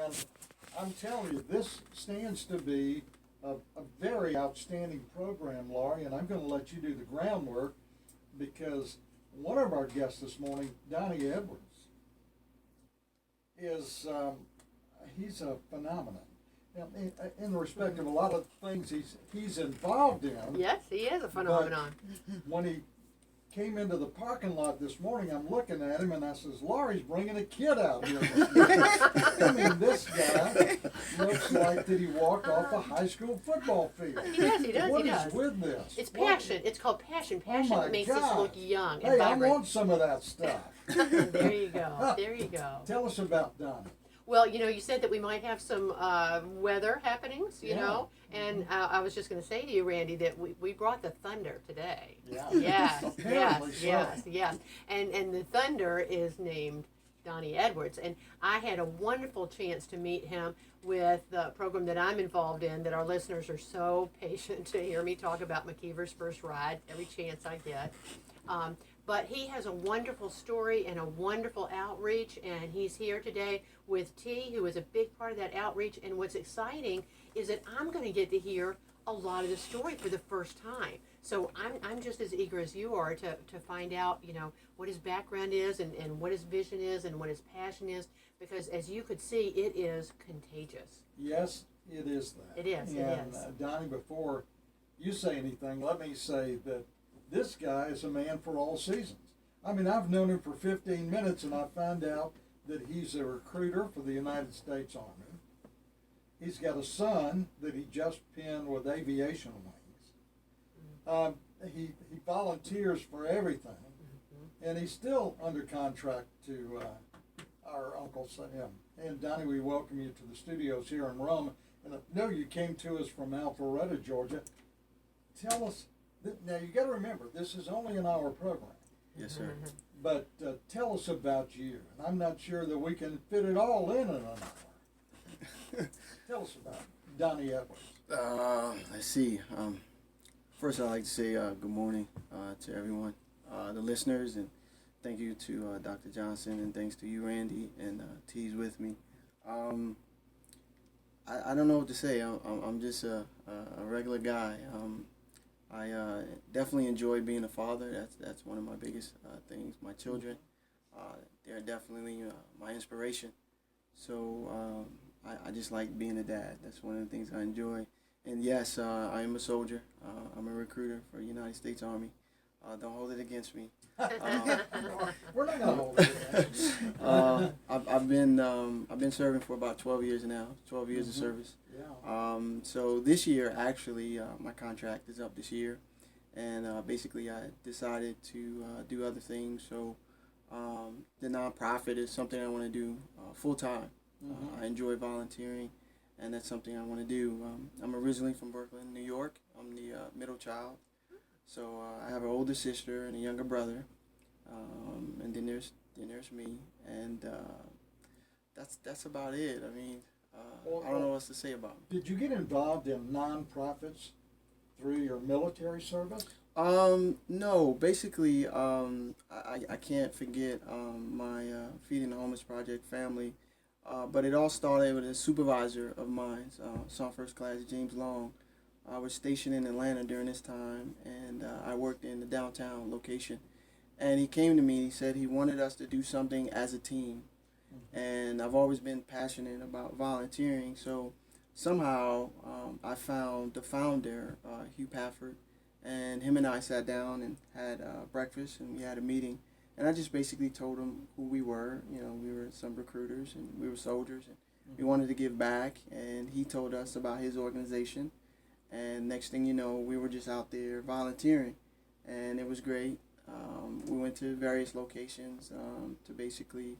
And I'm telling you, this stands to be a very outstanding program, Laurie, and I'm going to let you do the groundwork because one of our guests this morning, Donny Edwards, is he's a phenomenon. In respect of a lot of things he's involved in. Yes, he is a phenomenon. When he came into the parking lot this morning, I'm looking at him and I says, Laurie's bringing a kid out here this morning. I mean, this guy looks like that he walked off a high school football field. He does. What is with this? It's passion. It's called passion. Passion that makes us look young and hey, vibrant. I want some of that stuff. There you go. There you go. Tell us about Donny. Well, you said that we might have some weather happenings, you know, and I was just going to say to you, Randy, that we brought the thunder today. Yeah. Yes. And the thunder is named Donny Edwards, and I had a wonderful chance to meet him with the program that I'm involved in that our listeners are so patient to hear me talk about McKeever's First Ride every chance I get. But he has a wonderful story and a wonderful outreach, and he's here today with T, who is a big part of that outreach. And what's exciting is that I'm going to get to hear a lot of the story for the first time. So I'm just as eager as you are to find out, what his background is and what his vision is and what his passion is, because as you could see, it is contagious. Yes, it is that. It is. Donny, before you say anything, let me say that this guy is a man for all seasons. I mean, I've known him for 15 minutes and I found out that he's a recruiter for the United States Army. He's got a son that he just pinned with aviation wings. He volunteers for everything. And he's still under contract to our Uncle Sam. And Donny, we welcome you to the studios here in Rome. And I know you came to us from Alpharetta, Georgia. Tell us, now you got to remember, this is only an hour program. Yes, sir. But tell us about you. And I'm not sure that we can fit it all in an hour. Tell us about Donny Edwards. Let's see. First, I'd like to say good morning to everyone, the listeners, and thank you to Dr. Johnson, and thanks to you, Randy, and T's with me. I don't know what to say. I'm just a regular guy. I definitely enjoy being a father. That's one of my biggest things. My children, they're definitely my inspiration. So I just like being a dad. That's one of the things I enjoy. And yes, I am a soldier. I'm a recruiter for the United States Army. Don't hold it against me. We're not gonna hold it against you. I've been serving for about 12 years now. 12 years of service. Yeah. So this year, actually, my contract is up this year, and basically I decided to do other things. So the nonprofit is something I want to do full time. I enjoy volunteering, and that's something I want to do. I'm originally from Brooklyn, New York. I'm the middle child. So I have an older sister and a younger brother, and then there's me, and that's about it. I mean, I don't know what else to say about it. Did you get involved in nonprofits through your military service? No. Basically, I can't forget my Feeding the Homeless Project family, but it all started with a supervisor of mine, Sergeant First Class James Long. I was stationed in Atlanta during this time, and I worked in the downtown location. And he came to me, he said he wanted us to do something as a team. And I've always been passionate about volunteering, so somehow I found the founder, Hugh Pafford, and him and I sat down and had breakfast, and we had a meeting. And I just basically told him who we were. We were some recruiters, and we were soldiers, and we wanted to give back. And he told us about his organization. And next thing you know, we were just out there volunteering, and it was great. We went to various locations to basically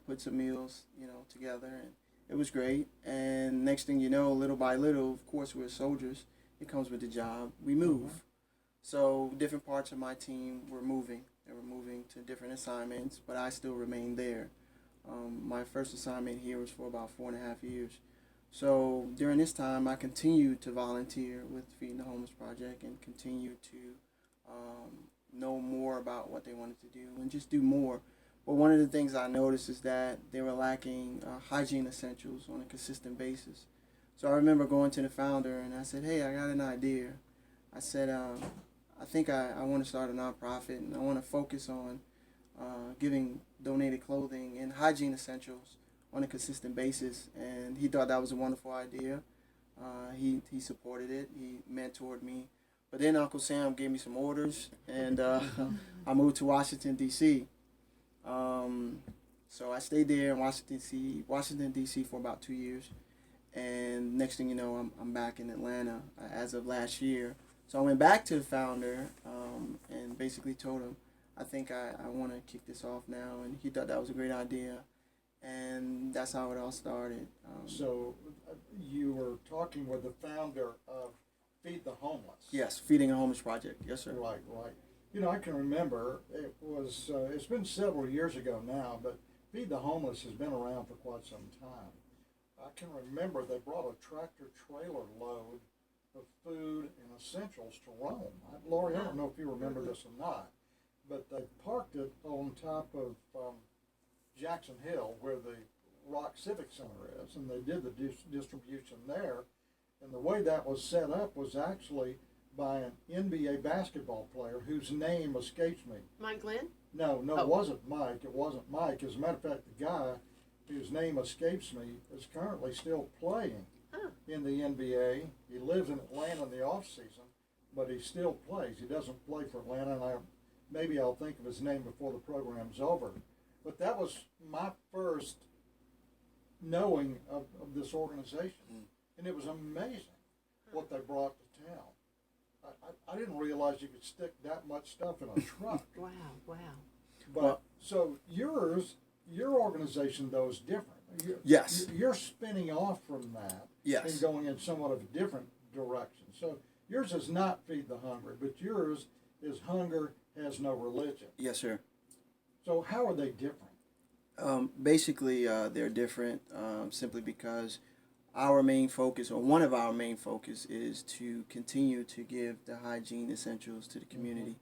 put some meals, together, and it was great. And next thing you know, little by little, of course, we're soldiers. It comes with the job. We move. So different parts of my team were moving. They were moving to different assignments, but I still remained there. My first assignment here was for about 4.5 years. So during this time, I continued to volunteer with Feeding the Homeless Project and continue to know more about what they wanted to do and just do more. But one of the things I noticed is that they were lacking hygiene essentials on a consistent basis. So I remember going to the founder and I said, hey, I got an idea. I said, I think I want to start a nonprofit and I want to focus on giving donated clothing and hygiene essentials on a consistent basis. And he thought that was a wonderful idea. He supported it. He mentored me. But then Uncle Sam gave me some orders, and I moved to Washington, D.C. So I stayed there in Washington, D.C. for about 2 years. And next thing you know, I'm back in Atlanta as of last year. So I went back to the founder and basically told him, I think I want to kick this off now. And he thought that was a great idea. And that's how it all started. So you were talking with the founder of Feed the Homeless. Yes, Feeding a Homeless Project. Yes, sir. Right, right. You know, I can remember it was, it's been several years ago now, but Feed the Homeless has been around for quite some time. I can remember they brought a tractor trailer load of food and essentials to Rome. Laurie, I don't know if you remember this or not, but they parked it on top of Jackson Hill, where the Rock Civic Center is, and they did the distribution there. And the way that was set up was actually by an NBA basketball player whose name escapes me. Mike Glenn? No, Oh. it wasn't Mike. It wasn't Mike. As a matter of fact, the guy whose name escapes me is currently still playing in the NBA. He lives in Atlanta in the off season, but he still plays. He doesn't play for Atlanta, and maybe I'll think of his name before the program's over. But that was my first knowing of this organization. And it was amazing what they brought to town. I didn't realize you could stick that much stuff in a truck. Wow, wow. But so your organization though is different. Yes. You're spinning off from that Yes. and going in somewhat of a different direction. So yours is not Feed the Hungry, but yours is Hunger Has No Religion. Yes, sir. So how are they different? Basically, they're different simply because our main focus, or one of our main focus, is to continue to give the hygiene essentials to the community.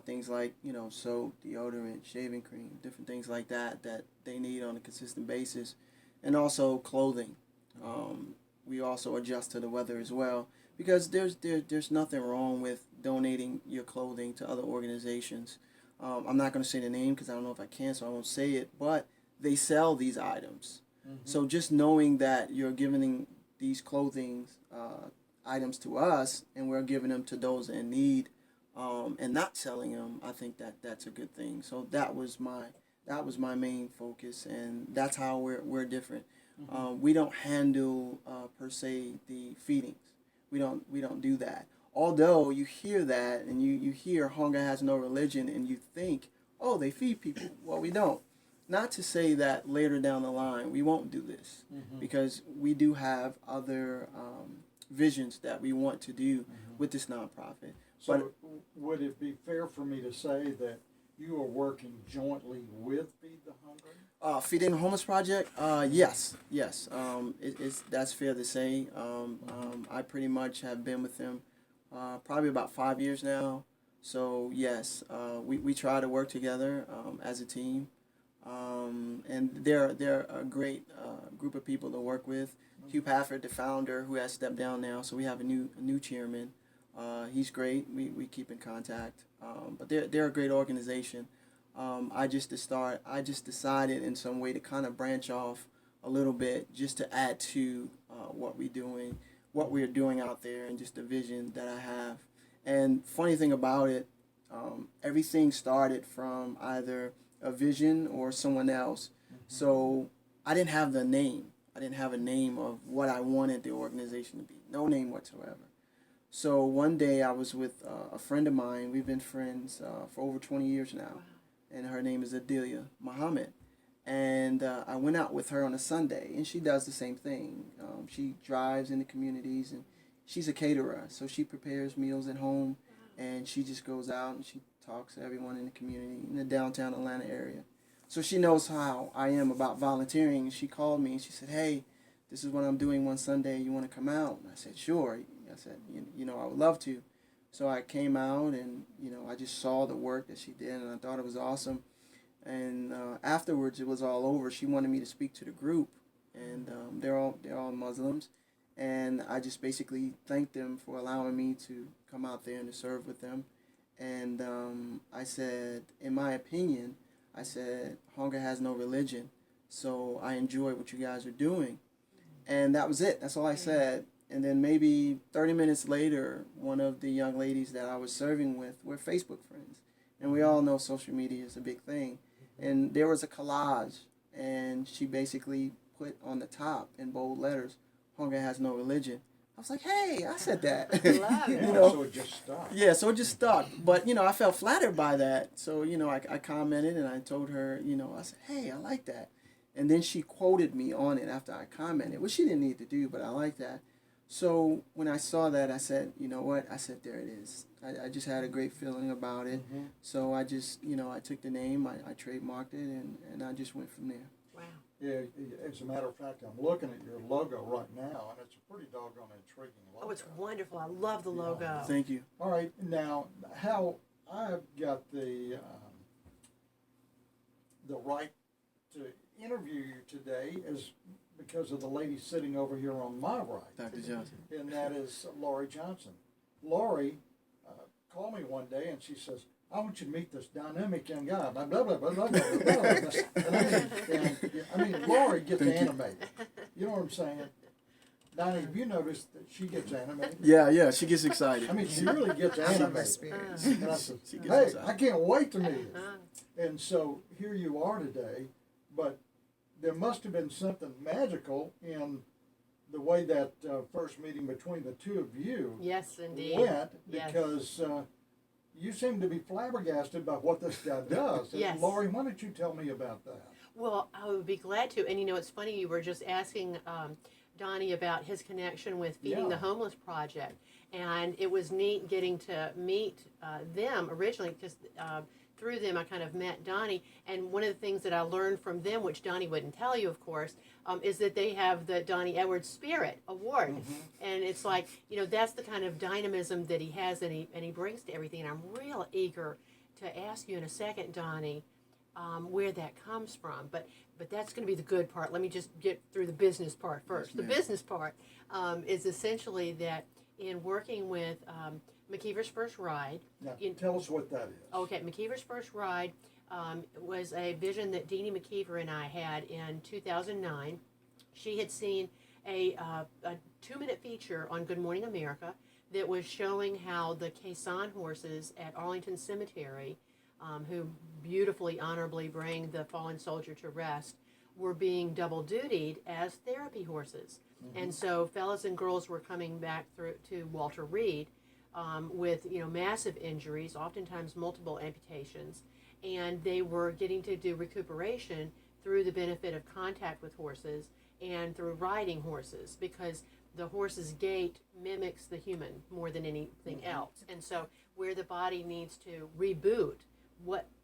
Things like, soap, deodorant, shaving cream, different things like that they need on a consistent basis. And also clothing. We also adjust to the weather as well, because there's nothing wrong with donating your clothing to other organizations. I'm not going to say the name because I don't know if I can, so I won't say it, but they sell these items. So just knowing that you're giving these clothing items to us and we're giving them to those in need and not selling them, I think that's a good thing. So that was my main focus, and that's how we're different. We don't handle per se the feedings. We don't do that. Although you hear that and you hear Hunger Has No Religion and you think, oh, they feed people. Well, we don't. Not to say that later down the line we won't do this, because we do have other visions that we want to do with this nonprofit. So But would it be fair for me to say that you are working jointly with Feed the Hungry? Feeding the Homeless Project, yes. That's fair to say. I pretty much have been with them probably about 5 years now. So yes, we try to work together as a team. And they're a great group of people to work with. Hugh Pafford, the founder, who has stepped down now, so we have a new chairman. He's great. We keep in contact. But they're a great organization. I just decided in some way to kind of branch off a little bit, just to add to what we're doing out there, and just the vision that I have. And funny thing about it, everything started from either a vision or someone else. So I didn't have the name. I didn't have a name of what I wanted the organization to be. No name whatsoever. So one day I was with a friend of mine. We've been friends for over 20 years now. And her name is Adelia Muhammad. And I went out with her on a Sunday, and she does the same thing. She drives in the communities, and she's a caterer. So she prepares meals at home, and she just goes out and she talks to everyone in the community in the downtown Atlanta area. So she knows how I am about volunteering. And she called me and she said, hey, this is what I'm doing one Sunday. You want to come out? And I said, sure. I said, I would love to. So I came out, and, I just saw the work that she did, and I thought it was awesome. And afterwards, it was all over. She wanted me to speak to the group, and they're all Muslims, and I just basically thanked them for allowing me to come out there and to serve with them. And I said, in my opinion, I said, hunger has no religion, so I enjoy what you guys are doing. And that was it. That's all I said. And then maybe 30 minutes later, one of the young ladies that I was serving with were Facebook friends. And we all know social media is a big thing. And there was a collage, and she basically put on the top in bold letters, hunger has no religion. I was like, hey, I said that. Love it. Yeah, You know? so it just stopped. Yeah, so it just stuck. But, I felt flattered by that. So, I commented and I told her, I said, hey, I like that. And then she quoted me on it after I commented, which she didn't need to do, but I like that. So when I saw that, I said, you know what? I said, there it is. I just had a great feeling about it. Mm-hmm. So I just, I took the name, I trademarked it, and I just went from there. Wow. Yeah, as a matter of fact, I'm looking at your logo right now, and it's a pretty doggone intriguing logo. Oh, it's wonderful. I love the logo. Thank you. All right, now, how I've got the right to interview you today is because of the lady sitting over here on my right. Dr. Johnson. And that is Laurie Johnson. Laurie called me one day and she says, I want you to meet this dynamic young guy. Blah, blah, blah, blah, blah, blah, blah, blah. And Laurie gets animated. You know what I'm saying? Donny, have you noticed that she gets animated? Yeah, she gets excited. I mean, she really gets animated. And I said, She gets hey, excited. I can't wait to meet you. And so here you are today, but there must have been something magical in the way that first meeting between the two of you Yes, indeed. went, Yes. because you seem to be flabbergasted by what this guy does. Yes. Laurie, why don't you tell me about that? Well, I would be glad to. And it's funny, you were just asking Donny about his connection with Feeding the Yeah. Homeless Project. And it was neat getting to meet them originally, because through them I kind of met Donny. And one of the things that I learned from them, which Donny wouldn't tell you, of course, is that they have the Donny Edwards Spirit Award. Mm-hmm. And it's like, that's the kind of dynamism that he has and he brings to everything. And I'm real eager to ask you in a second, Donny, where that comes from. But that's going to be the good part. Let me just get through the business part first. The business part is essentially that in working with McKeever's First Ride. Now, tell us what that is. Okay, McKeever's First Ride was a vision that Deanie McKeever and I had in 2009. She had seen a 2-minute feature on Good Morning America that was showing how the caisson horses at Arlington Cemetery, who beautifully, honorably bring the fallen soldier to rest, were being double dutied as therapy horses. Mm-hmm. And so fellas and girls were coming back through to Walter Reed with massive injuries, oftentimes multiple amputations, and they were getting to do recuperation through the benefit of contact with horses and through riding horses, because the horse's gait mimics the human more than anything else. And so where the body needs to reboot,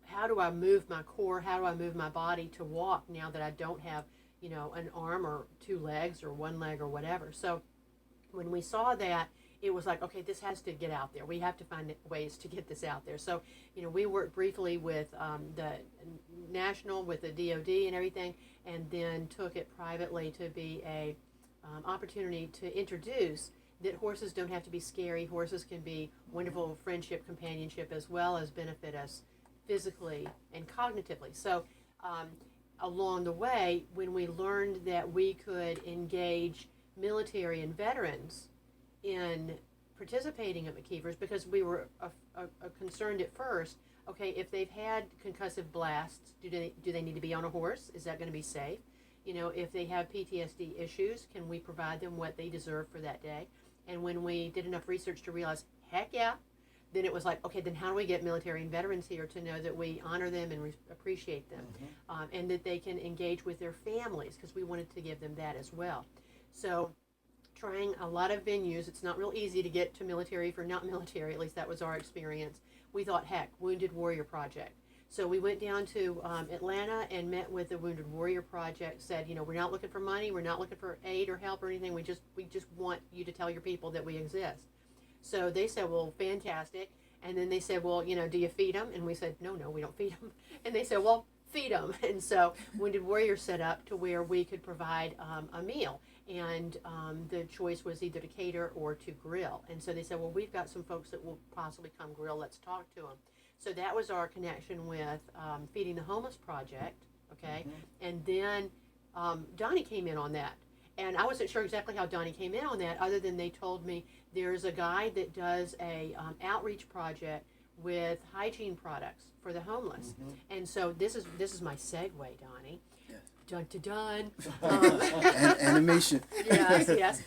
how do I move my core, how do I move my body to walk now that I don't have an arm or 2 legs or 1 leg or whatever. So when we saw that, it was like, okay, this has to get out there. We have to find ways to get this out there. So, we worked briefly with the national, with the DOD and everything, and then took it privately to be a opportunity to introduce that horses don't have to be scary. Horses can be wonderful friendship, companionship, as well as benefit us physically and cognitively. So along the way, when we learned that we could engage military and veterans in participating at McKeever's, because we were concerned at first, okay, if they've had concussive blasts, do they need to be on a horse? Is that going to be safe? If they have PTSD issues, can we provide them what they deserve for that day? And when we did enough research to realize, heck yeah, then it was like, okay, then how do we get military and veterans here to know that we honor them and appreciate them, and that they can engage with their families, because we wanted to give them that as well. So trying a lot of venues, it's not real easy to get to military for not military, at least that was our experience. We thought, heck, Wounded Warrior Project. So we went down to Atlanta and met with the Wounded Warrior Project, said, we're not looking for money, we're not looking for aid or help or anything, we just want you to tell your people that we exist. So they said, well, fantastic. And then they said, well, do you feed them? And we said, no, we don't feed them. And they said, well, feed them. And so Wounded Warrior set up to where we could provide a meal. And the choice was either to cater or to grill. And so they said, well, we've got some folks that will possibly come grill. Let's talk to them. So that was our connection with Feeding the Homeless Project, okay? Mm-hmm. And then Donny came in on that. And I wasn't sure exactly how Donny came in on that, other than they told me there's a guy that does a outreach project with hygiene products for the homeless. Mm-hmm. And so this is my segue, Donny. Yes. Dun to dun. Animation. Yes.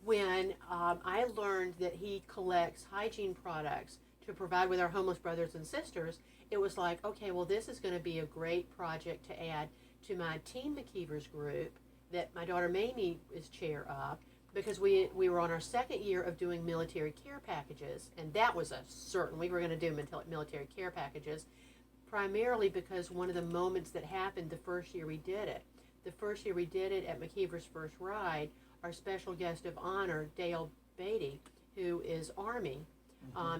When I learned that he collects hygiene products to provide with our homeless brothers and sisters, it was like, okay, well, this is going to be a great project to add to my Team McKeever's group that my daughter Mamie is chair of, because we were on our second year of doing military care packages, and that was a certain, we were going to do military care packages, primarily because one of the moments that happened the first year we did it at McKeever's First Ride, our special guest of honor, Dale Beatty, who is Army,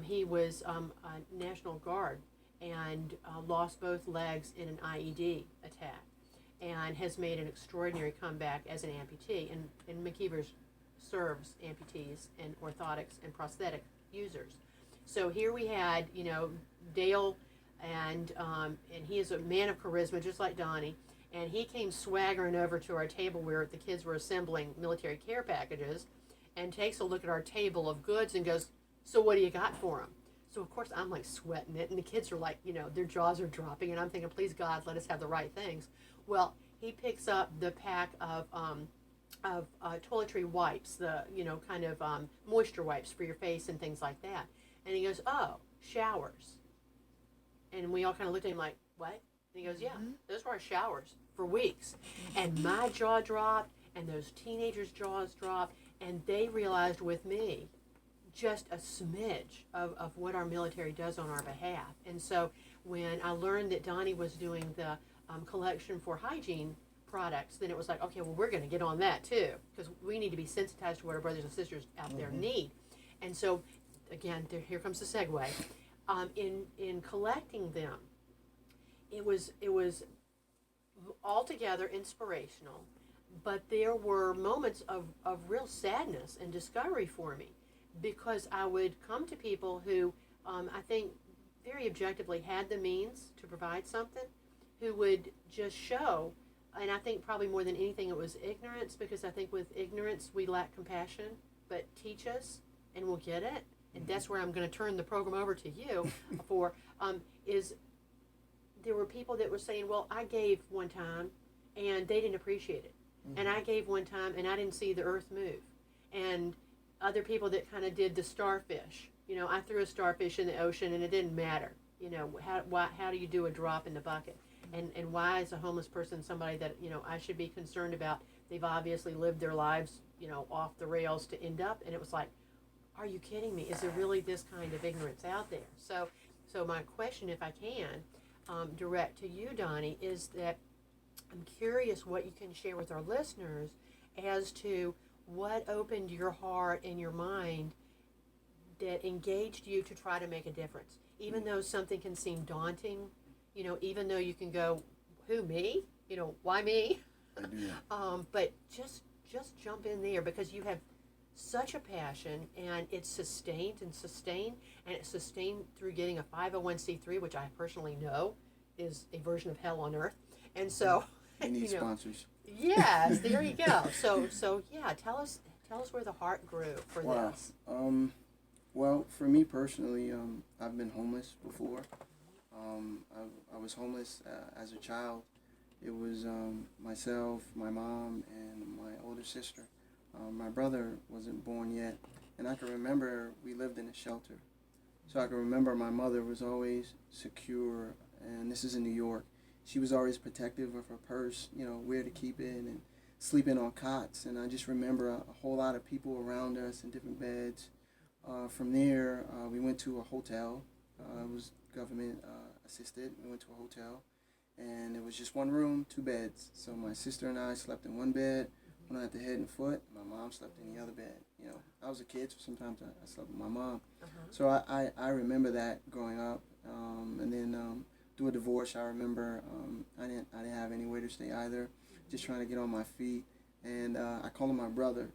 he was a National Guard and lost both legs in an IED attack, and has made an extraordinary comeback as an amputee. And McKeever's serves amputees and orthotics and prosthetic users. So here we had, Dale, and he is a man of charisma, just like Donny. And he came swaggering over to our table where the kids were assembling military care packages, and takes a look at our table of goods and goes, "So what do you got for them?" So of course I'm like sweating it, and the kids are like, their jaws are dropping, and I'm thinking, please God, let us have the right things. Well, he picks up the pack of toiletry wipes, the moisture wipes for your face and things like that, and he goes, "Oh, showers." And we all kind of looked at him like, "What?" And he goes, "Yeah, those were our showers for weeks." And my jaw dropped, and those teenagers' jaws dropped, and they realized with me just a smidge of what our military does on our behalf. And so when I learned that Donny was doing the collection for hygiene products, then it was like, okay, well, we're going to get on that too, because we need to be sensitized to what our brothers and sisters out there need. And so, again, here comes the segue. In collecting them, it was altogether inspirational, but there were moments of real sadness and discovery for me, because I would come to people who I think very objectively had the means to provide something, who would just show, and I think probably more than anything it was ignorance, because I think with ignorance we lack compassion, but teach us and we'll get it. And that's where I'm going to turn the program over to you for, is there were people that were saying, well, I gave one time and they didn't appreciate it. And I gave one time and I didn't see the earth move. And other people that kind of did the starfish. I threw a starfish in the ocean and it didn't matter. How do you do a drop in the bucket? And why is a homeless person somebody that, I should be concerned about? They've obviously lived their lives, off the rails to end up. And it was like, are you kidding me? Is there really this kind of ignorance out there? So my question, if I can, direct to you, Donny, is that I'm curious what you can share with our listeners as to what opened your heart and your mind that engaged you to try to make a difference. Even though something can seem daunting, even though you can go, who, me? Why me? I do. But just jump in there, because you have such a passion, and it's sustained, and it's sustained through getting a 501c3, which I personally know is a version of hell on earth. And so we need sponsors. Yes, there you go. So yeah, tell us where the heart grew for this. Well, for me personally, I've been homeless before. I was homeless as a child. It was myself, my mom, and my older sister. My brother wasn't born yet, and I can remember we lived in a shelter. So I can remember my mother was always secure, and this is in New York. She was always protective of her purse, where to keep it, and sleeping on cots. And I just remember a whole lot of people around us in different beds. From there, we went to a hotel. It was government assisted. We went to a hotel, and it was just one room, 2 beds. So my sister and I slept in one bed. When I had the head and foot, my mom slept in the other bed. I was a kid, so sometimes I slept with my mom. So I remember that growing up. And then through a divorce. I remember I didn't have anywhere to stay either, just trying to get on my feet. And I call him my brother.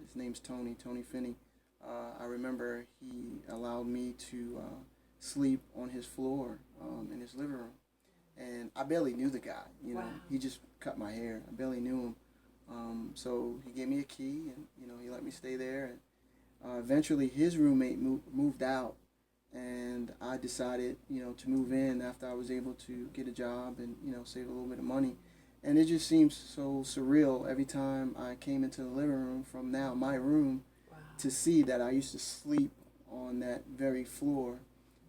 His name's Tony Finney. I remember he allowed me to sleep on his floor in his living room. And I barely knew the guy, you know. Wow. He just cut my hair. I barely knew him. So he gave me a key, and, you know, he let me stay there. And eventually his roommate moved out, and I decided, you know, to move in after I was able to get a job and, you know, save a little bit of money. And it just seems so surreal every time I came into the living room from now my room Wow. to see that I used to sleep on that very floor.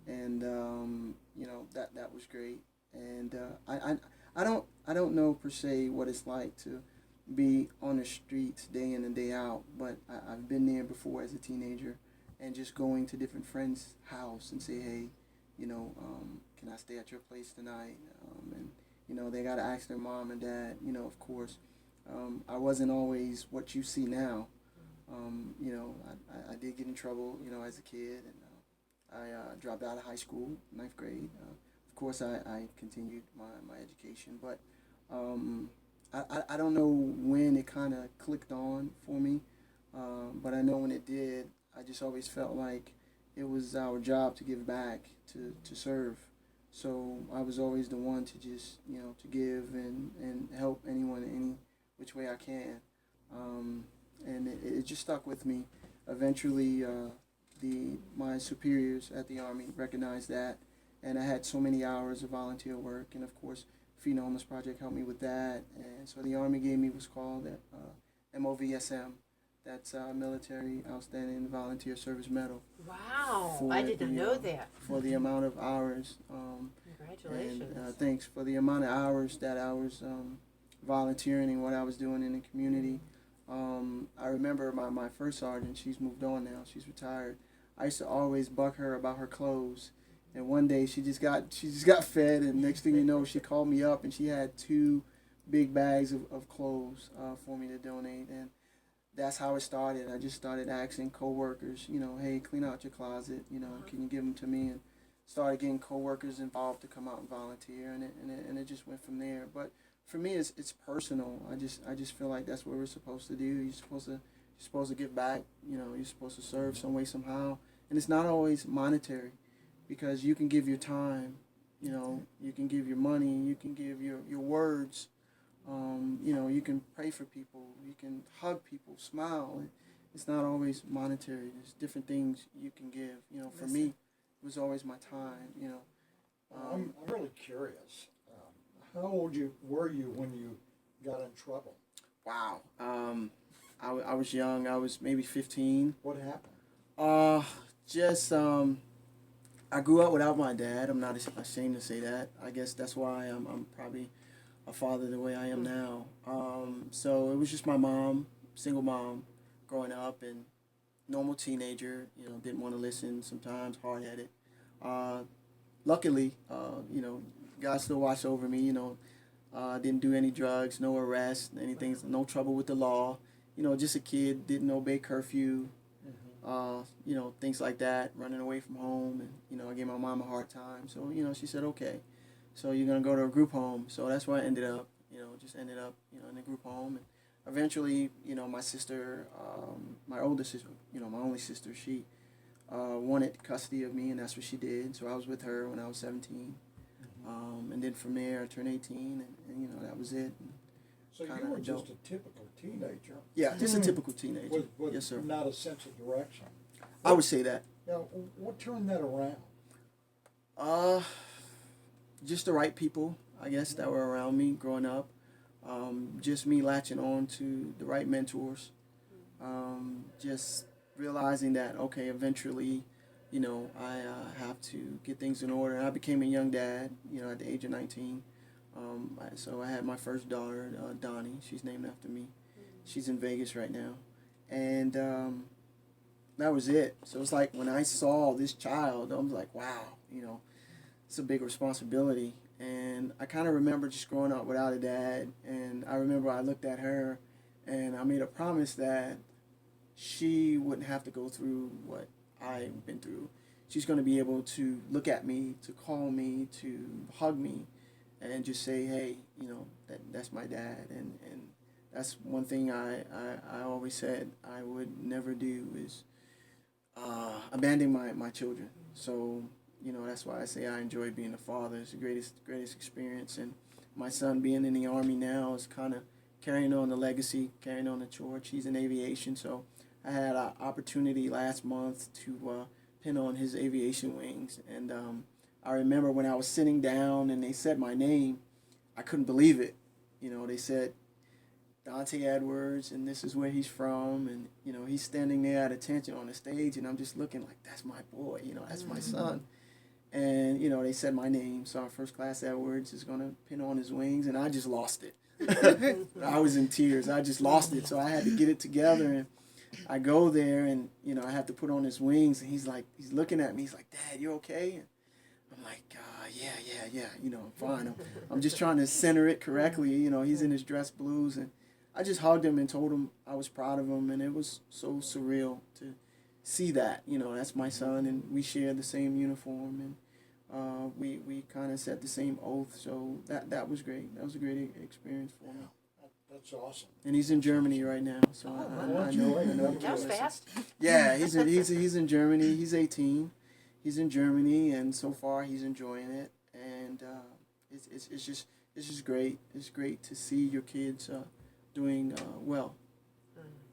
And, you know, that was great. And I don't know per se what it's like to be on the streets day in and day out, but I've been there before as a teenager, and just going to different friends' house and say, hey, you know, can I stay at your place tonight? And you know, they gotta ask their mom and dad. You know, of course, I wasn't always what you see now. You know, I did get in trouble, you know, as a kid, and I dropped out of high school, 9th grade. Of course, I continued my education, but I don't know when it kind of clicked on for me, but I know when it did, I just always felt like it was our job to give back, to serve. So I was always the one to just, you know, to give and help anyone in any which way I can. And it just stuck with me. Eventually, my superiors at the Army recognized that, and I had so many hours of volunteer work, and of course, Feeding the Homeless Project helped me with that. And so the Army gave me what's called MOVSM. That's Military Outstanding Volunteer Service Medal. Wow, I did not know that. For the amount of hours. Congratulations. And thanks for the amount of hours that I was volunteering and what I was doing in the community. I remember my first sergeant, she's moved on now, she's retired. I used to always bug her about her clothes. And one day she just got fed, and next thing you know, she called me up and she had 2 big bags of clothes for me to donate. And that's how it started. I just started asking coworkers, you know, hey, clean out your closet, you know, can you give them to me? And started getting coworkers involved to come out and volunteer, and it just went from there. But for me, it's personal. I just feel like that's what we're supposed to do. You're supposed to give back. You know, you're supposed to serve some way, somehow, and it's not always monetary, because you can give your time. You know, you can give your money. You can give your words. You know, you can pray for people, you can hug people, smile. It's not always monetary. There's different things you can give. You know, for me, it was always my time. You know, I'm really curious. How old were you when you got in trouble? Wow. I was young. I was maybe 15. What happened? I grew up without my dad. I'm not ashamed to say that. I guess that's why I'm probably a father the way I am now. So it was just my mom, single mom, growing up, and normal teenager. You know, didn't want to listen. Sometimes hard-headed. Luckily, you know, God still watched over me. You know, didn't do any drugs, no arrests, anything, no trouble with the law. You know, just a kid, didn't obey curfew. You know, things like that, running away from home, and you know, I gave my mom a hard time. So you know, she said, okay. So you're going to go to a group home. So that's where I ended up, you know, you know, in a group home. And eventually, you know, my sister, my older sister, you know, my only sister, she wanted custody of me, and that's what she did. So I was with her when I was 17. And then from there, I turned 18, and you know, that was it. So you were just a typical teenager. Yeah, just a typical teenager. With Yes, sir. Not a sense of direction. I would say that. Now, what turned that around? Just the right people, I guess, that were around me growing up. Just me latching on to the right mentors. Just realizing that, okay, eventually, you know, I have to get things in order. And I became a young dad, you know, at the age of 19. So I had my first daughter, Donny. She's named after me. She's in Vegas right now. And that was it. So it's like when I saw this child, I was like, wow, you know, it's a big responsibility. And I kind of remember just growing up without a dad. And I remember I looked at her and I made a promise that she wouldn't have to go through what I've been through. she's going to be able to look at me, to call me, to hug me, and just say, hey, you know, that's my dad. And that's one thing I always said I would never do is abandon my children. So, you know, that's why I say I enjoy being a father. It's the greatest experience. And my son being in the Army now is kind of carrying on the legacy, carrying on the torch. He's in aviation, so I had an opportunity last month to pin on his aviation wings. And I remember when I was sitting down and they said my name, I couldn't believe it. You know, they said Dante Edwards, and this is where he's from, and you know, he's standing there at attention on the stage, and I'm just looking like, that's my boy, you know, that's my son. And you know, they said my name, so our first class Edwards is gonna pin on his wings, and I just lost it. I was in tears. I just lost it, so I had to get it together, and I go there, and you know, I have to put on his wings, and he's looking at me, he's like, Dad, you okay? And I'm like, yeah, you know, I'm fine. I'm just trying to center it correctly. You know, he's in his dress blues, and I just hugged him and told him I was proud of him, and it was so surreal to see that. You know, that's my son, and we share the same uniform, and we kind of set the same oath. So that was great. That was a great experience for me. That's awesome. And he's in Germany right now, so I know. That was fast. Yeah, he's in Germany. He's 18. He's in Germany, and so far he's enjoying it, and it's just great. It's great to see your kids doing well.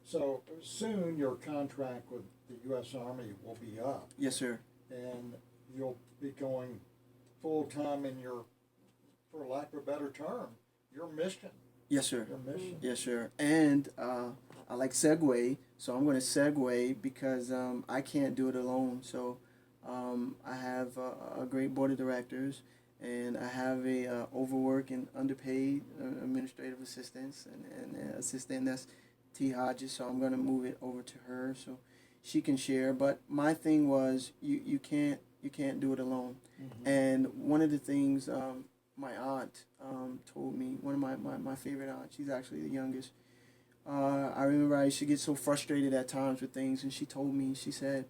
So soon your contract with the U.S. Army will be up. Yes, sir. And you'll be going full time in your, for lack of a better term, your mission. Yes, sir. Your mission. Yes, sir. And I like segue, so I'm going to segue because I can't do it alone. So I have a great board of directors, and I have a overworked and underpaid administrative assistant, and assistant that's T. Hodges. So I'm going to move it over to her so she can share. But my thing was you can't do it alone. Mm-hmm. And one of the things my aunt told me, one of my favorite aunts, she's actually the youngest. I remember I used to get so frustrated at times with things, and she told me, she said,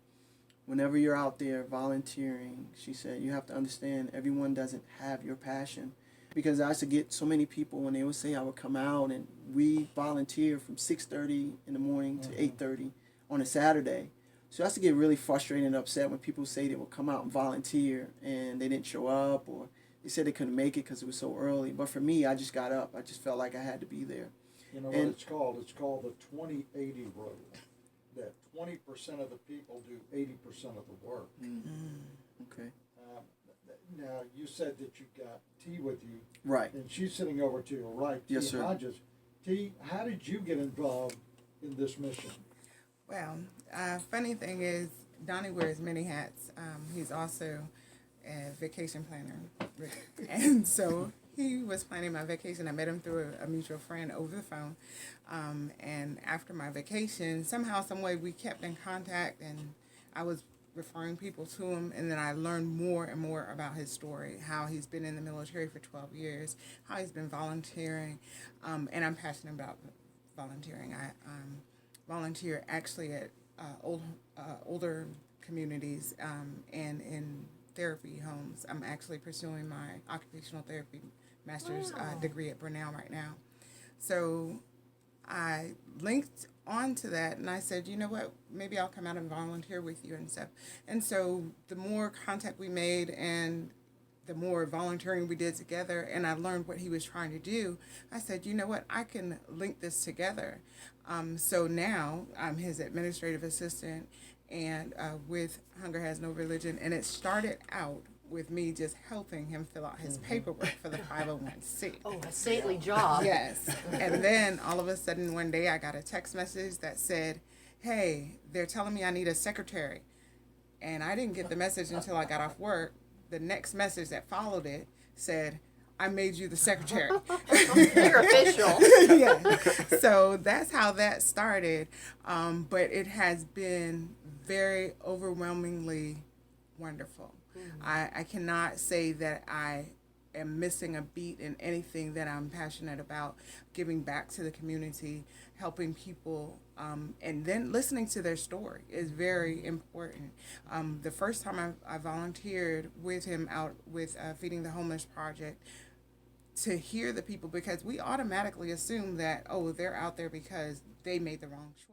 whenever you're out there volunteering, she said, you have to understand everyone doesn't have your passion. Because I used to get so many people when they would say I would come out, and we volunteer from 6:30 in the morning to 8:30 on a Saturday. So I used to get really frustrated and upset when people say they would come out and volunteer and they didn't show up, or they said they couldn't make it because it was so early. But for me, I just got up. I just felt like I had to be there. You know what it's called? It's called the 20-80 rule. That 20% of the people do 80% of the work. Okay. Now, you said that you got T with you. Right. And she's sitting over to your right, Yes, T. sir. Hodges. T, how did you get involved in this mission? Well, funny thing is, Donny wears many hats. He's also a vacation planner. And so he was planning my vacation. I met him through a mutual friend over the phone. And after my vacation, somehow, some way, we kept in contact, and I was referring people to him, and then I learned more and more about his story, how he's been in the military for 12 years, how he's been volunteering, and I'm passionate about volunteering. I volunteer actually at older communities and in therapy homes. I'm actually pursuing my occupational therapy master's degree at Brunel right now. So I linked onto that, and I said, you know what, maybe I'll come out and volunteer with you and stuff. And so the more contact we made and the more volunteering we did together, and I learned what he was trying to do, I said, you know what, I can link this together. So now I'm his administrative assistant and with Hunger Has No Religion, and it started out with me just helping him fill out his paperwork for the 501c. Oh, a saintly job. Yes. And then all of a sudden one day I got a text message that said, hey, they're telling me I need a secretary. And I didn't get the message until I got off work. The next message that followed it said, I made you the secretary. You're official. Yeah. So that's how that started. But it has been very overwhelmingly wonderful. I cannot say that I am missing a beat in anything that I'm passionate about, giving back to the community, helping people, and then listening to their story is very important. The first time I volunteered with him out with Feeding the Homeless Project, to hear the people, because we automatically assume that, oh, they're out there because they made the wrong choice.